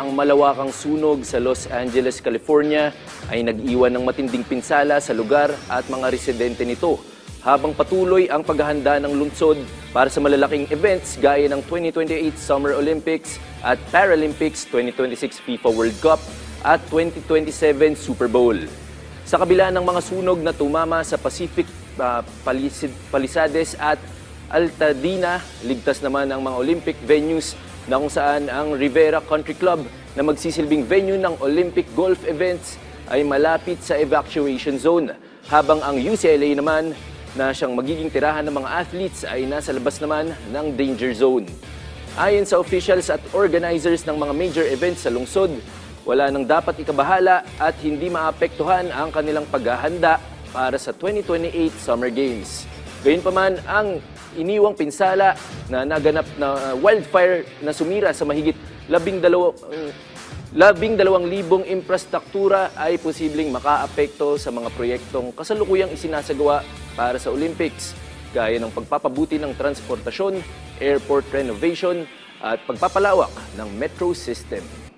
ang malawakang sunog sa Los Angeles, California ay nag-iwan ng matinding pinsala sa lugar at mga residente nito, habang patuloy ang paghahanda ng lungsod para sa malalaking events gaya ng 2028 Summer Olympics at Paralympics, 2026 FIFA World Cup at 2027 Super Bowl. Sa kabila ng mga sunog na tumama sa Pacific Palisades at Altadena, ligtas naman ang mga Olympic venues na kung saan ang Rivera Country Club na magsisilbing venue ng Olympic golf events ay malapit sa evacuation zone, habang ang UCLA naman na siyang magiging tirahan ng mga athletes ay nasa labas naman ng danger zone. Ayon sa officials at organizers ng mga major events sa lungsod, wala nang dapat ikabahala at hindi maapektuhan ang kanilang paghahanda para sa 2028 Summer Games. Gayunpaman, ang iniwang pinsala na naganap na wildfire na sumira sa mahigit 12,000 infrastruktura ay posibleng makaapekto sa mga proyektong kasalukuyang isinasagawa para sa Olympics, gaya ng pagpapabuti ng transportasyon, airport renovation at pagpapalawak ng metro system.